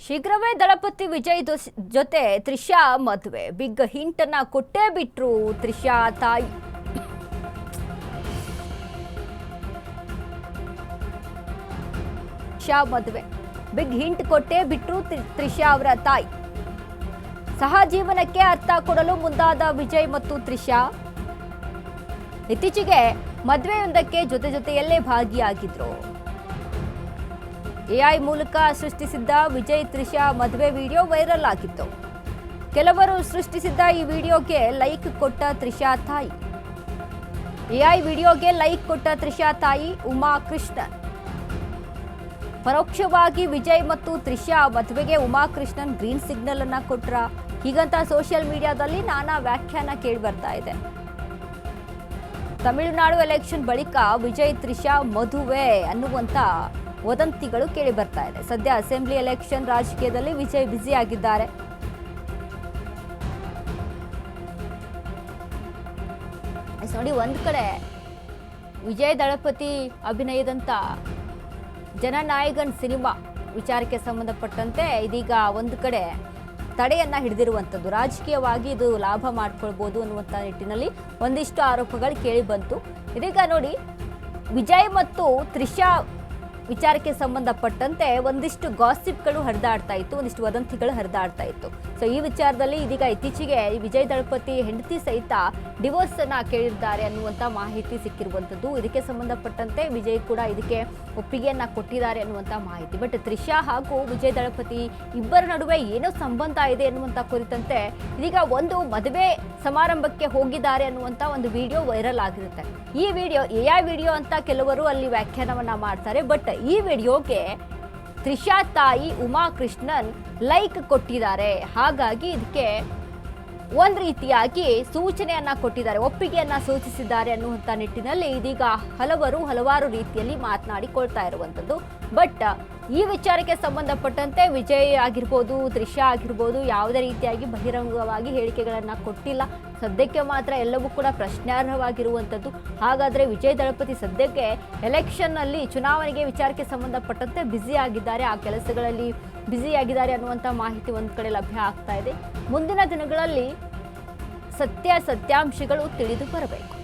ಶೀಘ್ರವೇ ದಳಪತಿ ವಿಜಯ್ ಜೊತೆ ತ್ರಿಷಾ ಮದುವೆ. ಬಿಗ್ ಹಿಂಟ್ ಅನ್ನ ಕೊಟ್ಟೇ ಬಿಟ್ರು ತ್ರಿಷಾ ತಾಯಿ. ಮದುವೆ ಬಿಗ್ ಹಿಂಟ್ ಕೊಟ್ಟೇ ಬಿಟ್ರು ತ್ರಿಷಾ ಅವರ ತಾಯಿ. ಸಹಜೀವನಕ್ಕೆ ಅರ್ಥ ಕೊಡಲು ಮುಂದಾದ ವಿಜಯ್ ಮತ್ತು ತ್ರಿಷಾ ಇತ್ತೀಚೆಗೆ ಮದುವೆಯೊಂದಕ್ಕೆ ಜೊತೆಯಲ್ಲೇ ಭಾಗಿಯಾಗಿದ್ರು. ಎಐ ಮೂಲಕ ಸೃಷ್ಟಿಸಿದ್ದ ವಿಜಯ್ ತ್ರಿಷಾ ಮದುವೆ ವಿಡಿಯೋ ವೈರಲ್ ಆಗಿತ್ತು. ಕೆಲವರು ಸೃಷ್ಟಿಸಿದ್ದ ಈ ವಿಡಿಯೋಗೆ ಲೈಕ್ ಕೊಟ್ಟ ತ್ರಿಷಾ ತಾಯಿ. ಎಐ ವಿಡಿಯೋಗೆ ಲೈಕ್ ಕೊಟ್ಟ ತ್ರಿಷಾ ತಾಯಿ ಉಮಾ ಕೃಷ್ಣನ್. ಪರೋಕ್ಷವಾಗಿ ವಿಜಯ್ ಮತ್ತು ತ್ರಿಷಾ ಮದುವೆಗೆ ಉಮಾ ಕೃಷ್ಣನ್ ಗ್ರೀನ್ ಸಿಗ್ನಲ್ ಅನ್ನ ಕೊಟ್ರ, ಹೀಗಂತ ಸೋಷಿಯಲ್ ಮೀಡಿಯಾದಲ್ಲಿ ನಾನಾ ವ್ಯಾಖ್ಯಾನ ಕೇಳಿ ಬರ್ತಾ ಇದೆ. ತಮಿಳುನಾಡು ಎಲೆಕ್ಷನ್ ಬಳಿಕ ವಿಜಯ್ ತ್ರಿಷಾ ಮದುವೆ ಅನ್ನುವಂತ ವದಂತಿಗಳು ಕೇಳಿ ಬರ್ತಾ ಇದೆ. ಸದ್ಯ ಅಸೆಂಬ್ಲಿ ಎಲೆಕ್ಷನ್ ರಾಜಕೀಯದಲ್ಲಿ ವಿಜಯ್ ಬ್ಯುಸಿ ಆಗಿದ್ದಾರೆ. ನೋಡಿ, ಒಂದ್ ಕಡೆ ವಿಜಯ್ ದಳಪತಿ ಅಭಿನಯದಂತ ಜನನಾಯಕನ್ ಸಿನಿಮಾ ವಿಚಾರಕ್ಕೆ ಸಂಬಂಧಪಟ್ಟಂತೆ ಇದೀಗ ಒಂದು ಕಡೆ ತಡೆಯನ್ನ ಹಿಡಿದಿರುವಂಥದ್ದು. ರಾಜಕೀಯವಾಗಿ ಇದು ಲಾಭ ಮಾಡ್ಕೊಳ್ಬಹುದು ಅನ್ನುವಂಥ ನಿಟ್ಟಿನಲ್ಲಿ ಒಂದಿಷ್ಟು ಆರೋಪಗಳು ಕೇಳಿ ಬಂತು. ಇದೀಗ ನೋಡಿ, ವಿಜಯ್ ಮತ್ತು ತ್ರಿಷಾ ವಿಚಾರಕ್ಕೆ ಸಂಬಂಧಪಟ್ಟಂತೆ ಒಂದಿಷ್ಟು ಗಾಸಿಪ್ಗಳು ಹರಿದಾಡ್ತಾ ಇತ್ತು, ಒಂದಿಷ್ಟು ವದಂತಿಗಳು ಹರಿದಾಡ್ತಾ ಇತ್ತು. ಸೊ ಈ ವಿಚಾರದಲ್ಲಿ ಇದೀಗ ಇತ್ತೀಚೆಗೆ ವಿಜಯ್ ದಳಪತಿ ಹೆಂಡತಿ ಸಹಿತ ಡಿವೋರ್ಸ್ ಅನ್ನ ಕೇಳಿದ್ದಾರೆ ಅನ್ನುವಂಥ ಮಾಹಿತಿ ಸಿಕ್ಕಿರುವಂಥದ್ದು. ಇದಕ್ಕೆ ಸಂಬಂಧಪಟ್ಟಂತೆ ವಿಜಯ್ ಕೂಡ ಇದಕ್ಕೆ ಒಪ್ಪಿಗೆಯನ್ನ ಕೊಟ್ಟಿದ್ದಾರೆ ಅನ್ನುವಂಥ ಮಾಹಿತಿ. ಬಟ್ ತ್ರಿಷಾ ಹಾಗೂ ವಿಜಯ್ ದಳಪತಿ ಇಬ್ಬರ ನಡುವೆ ಏನೋ ಸಂಬಂಧ ಇದೆ ಅನ್ನುವಂಥ ಕುರಿತಂತೆ ಇದೀಗ ಒಂದು ಮದುವೆ ಸಮಾರಂಭಕ್ಕೆ ಹೋಗಿದ್ದಾರೆ ಅನ್ನುವಂಥ ಒಂದು ವಿಡಿಯೋ ವೈರಲ್ ಆಗಿರುತ್ತೆ. ಈ ವಿಡಿಯೋ ಎಐ ವಿಡಿಯೋ ಅಂತ ಕೆಲವರು ಅಲ್ಲಿ ವ್ಯಾಖ್ಯಾನವನ್ನ ಮಾಡ್ತಾರೆ. ಬಟ್ ಈ ವಿಡಿಯೋಗೆ ತ್ರಿಷಾ ತಾಯಿ ಉಮಾ ಕೃಷ್ಣನ್ ಲೈಕ್ ಕೊಟ್ಟಿದ್ದಾರೆ. ಹಾಗಾಗಿ ಇದಕ್ಕೆ ಒಂದ್ ರೀತಿಯಾಗಿ ಸೂಚನೆಯನ್ನ ಕೊಟ್ಟಿದ್ದಾರೆ, ಒಪ್ಪಿಗೆಯನ್ನ ಸೂಚಿಸಿದ್ದಾರೆ ಅನ್ನುವಂಥ ನಿಟ್ಟಿನಲ್ಲಿ ಇದೀಗ ಹಲವಾರು ರೀತಿಯಲ್ಲಿ ಮಾತನಾಡಿಕೊಳ್ತಾ ಇರುವಂಥದ್ದು. ಬಟ್ ಈ ವಿಚಾರಕ್ಕೆ ಸಂಬಂಧಪಟ್ಟಂತೆ ವಿಜಯ್ ಆಗಿರ್ಬೋದು, ತ್ರಿಷಾ ಆಗಿರ್ಬೋದು, ಯಾವುದೇ ರೀತಿಯಾಗಿ ಬಹಿರಂಗವಾಗಿ ಹೇಳಿಕೆಗಳನ್ನ ಕೊಟ್ಟಿಲ್ಲ. ಸದ್ಯಕ್ಕೆ ಮಾತ್ರ ಎಲ್ಲವೂ ಕೂಡ ಪ್ರಶ್ನಾರ್ಹವಾಗಿರುವಂಥದ್ದು. ಹಾಗಾದ್ರೆ ವಿಜಯ್ ದಳಪತಿ ಸದ್ಯಕ್ಕೆ ಎಲೆಕ್ಷನ್ ನಲ್ಲಿ ಚುನಾವಣೆಗೆ ವಿಚಾರಕ್ಕೆ ಸಂಬಂಧಪಟ್ಟಂತೆ ಬ್ಯುಸಿ ಆಗಿದ್ದಾರೆ, ಆ ಕೆಲಸಗಳಲ್ಲಿ ಬ್ಯುಸಿ ಆಗಿದ್ದಾರೆ ಅನ್ನುವಂಥ ಮಾಹಿತಿ ಒಂದ್ ಕಡೆ ಲಭ್ಯ ಆಗ್ತಾ ಇದೆ. ಮುಂದಿನ ದಿನಗಳಲ್ಲಿ ಸತ್ಯಾಂಶಗಳು ತಿಳಿದು ಬರಬೇಕು.